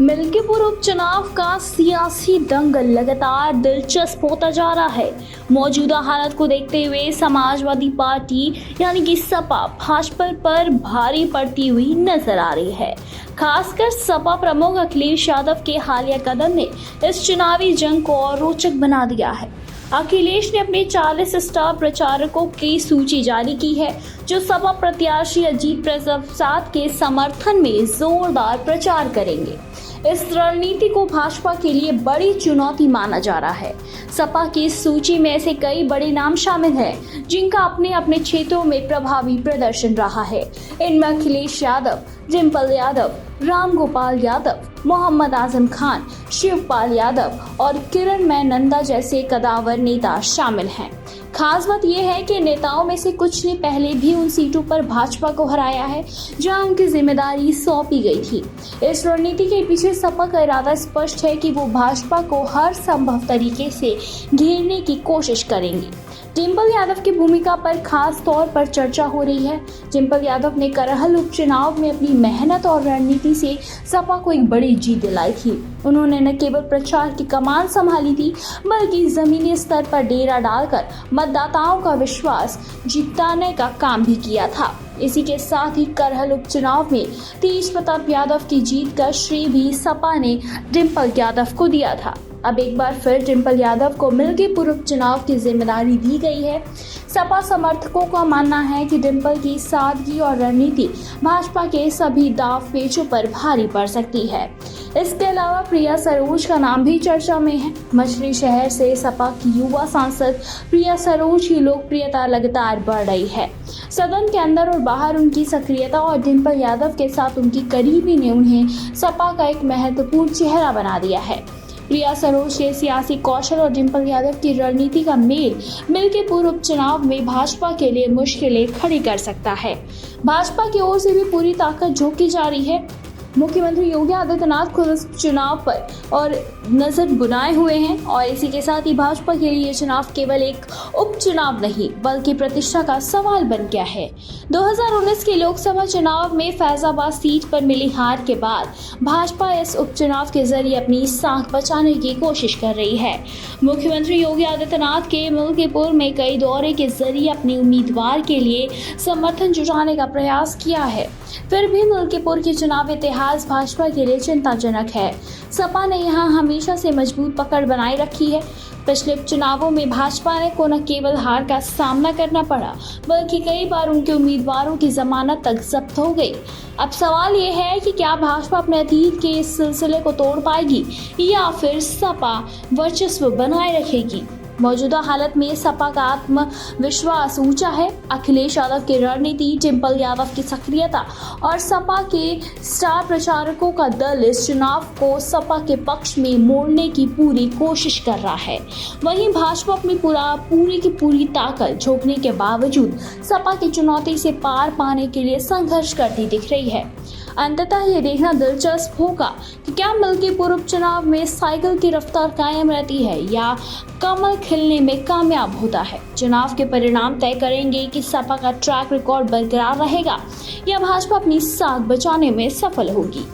मिल्कीपुर उपचुनाव का सियासी दंगल लगातार दिलचस्प होता जा रहा है। मौजूदा हालत को देखते हुए समाजवादी पार्टी यानी कि सपा भाजपा पर भारी पड़ती हुई नजर आ रही है। खासकर सपा प्रमुख अखिलेश यादव के हालिया कदम ने इस चुनावी जंग को और रोचक बना दिया है। अखिलेश ने अपने 40 स्टार प्रचारकों की सूची जारी की है, जो सपा प्रत्याशी अजीत प्रसाद के समर्थन में जोरदार प्रचार करेंगे। इस रणनीति को भाजपा के लिए बड़ी चुनौती माना जा रहा है। सपा की इस सूची में ऐसे कई बड़े नाम शामिल हैं, जिनका अपने अपने क्षेत्रों में प्रभावी प्रदर्शन रहा है। इनमें अखिलेश यादव, डिम्पल यादव, राम गोपाल यादव, मोहम्मद आजम खान, शिवपाल यादव और किरण नंदा जैसे कदावर नेता शामिल हैं। खास बात यह है कि नेताओं में से कुछ ने पहले भी उन सीटों पर भाजपा को हराया है, जहां उनकी जिम्मेदारी सौंपी गई थी। इस रणनीति के पीछे सपा का इरादा स्पष्ट है कि वो भाजपा को हर संभव तरीके से घेरने की कोशिश करेंगे। डिम्पल यादव की भूमिका पर खास तौर पर चर्चा हो रही है। डिम्पल यादव ने करहल उपचुनाव में अपनी मेहनत और रणनीति से सपा को एक बड़ी जीत दिलाई थी। उन्होंने न केवल प्रचार की कमान संभाली थी, बल्कि जमीनी स्तर पर डेरा डालकर मतदाताओं का विश्वास जिताने का काम भी किया था। इसी के साथ ही करहल उपचुनाव में तेज प्रताप यादव की जीत का श्रेय भी सपा ने डिम्पल यादव को दिया था। अब एक बार फिर डिम्पल यादव को मिल्कीपुर उपचुनाव की जिम्मेदारी दी गई है। सपा समर्थकों का मानना है कि डिम्पल की सादगी और रणनीति भाजपा के सभी दाव पेचों पर भारी पड़ सकती है। इसके अलावा प्रिया सरोज का नाम भी चर्चा में है। मछली शहर से सपा की युवा सांसद प्रिया सरोज की लोकप्रियता लगातार बढ़ रही है। सदन के अंदर और बाहर उनकी सक्रियता और डिम्पल यादव के साथ उनकी करीबी ने उन्हें सपा का एक महत्वपूर्ण चेहरा बना दिया है। प्रिया सरोज के सियासी कौशल और डिम्पल यादव की रणनीति का मेल मिल्कीपुर उपचुनाव में भाजपा के लिए मुश्किलें खड़ी कर सकता है। भाजपा की ओर से भी पूरी ताकत झोंकी जा रही है। मुख्यमंत्री योगी आदित्यनाथ खुद इस चुनाव पर और नजर बुनाए हुए हैं और इसी के साथ ही भाजपा के लिए ये चुनाव केवल एक उपचुनाव नहीं, बल्कि प्रतिष्ठा का सवाल बन गया है। 2019 के लोकसभा चुनाव में फैजाबाद सीट पर मिली हार के बाद भाजपा इस उपचुनाव के जरिए अपनी साख बचाने की कोशिश कर रही है। मुख्यमंत्री योगी आदित्यनाथ के मिल्कीपुर में कई दौरे के जरिए अपने उम्मीदवार के लिए समर्थन जुटाने का प्रयास किया है। फिर भी मिल्कीपुर की चुनाव इतिहास भाजपा के लिए चिंताजनक है। सपा ने यहां हमेशा से मजबूत पकड़ बनाए रखी है। पिछले चुनावों में भाजपा ने को न केवल हार का सामना करना पड़ा, बल्कि कई बार उनके उम्मीदवारों की जमानत तक जब्त हो गई। अब सवाल ये है कि क्या भाजपा अपने अतीत के इस सिलसिले को तोड़ पाएगी या फिर सपा वर्चस्व बनाए रखेगी। मौजूदा हालत में सपा का आत्मविश्वास ऊंचा है। अखिलेश यादव की रणनीति, डिम्पल यादव की सक्रियता और सपा के स्टार प्रचारकों का दल इस चुनाव को सपा के पक्ष में मोड़ने की पूरी कोशिश कर रहा है। वहीं भाजपा अपनी पूरी की पूरी ताकत झोंकने के बावजूद सपा की चुनौती से पार पाने के लिए संघर्ष करती दिख रही है। अंततः ये देखना दिलचस्प होगा कि क्या मिल्कीपुर उपचुनाव में साइकिल की रफ्तार कायम रहती है या कमल खिलने में कामयाब होता है। चुनाव के परिणाम तय करेंगे कि सपा का ट्रैक रिकॉर्ड बरकरार रहेगा या भाजपा अपनी साख बचाने में सफल होगी।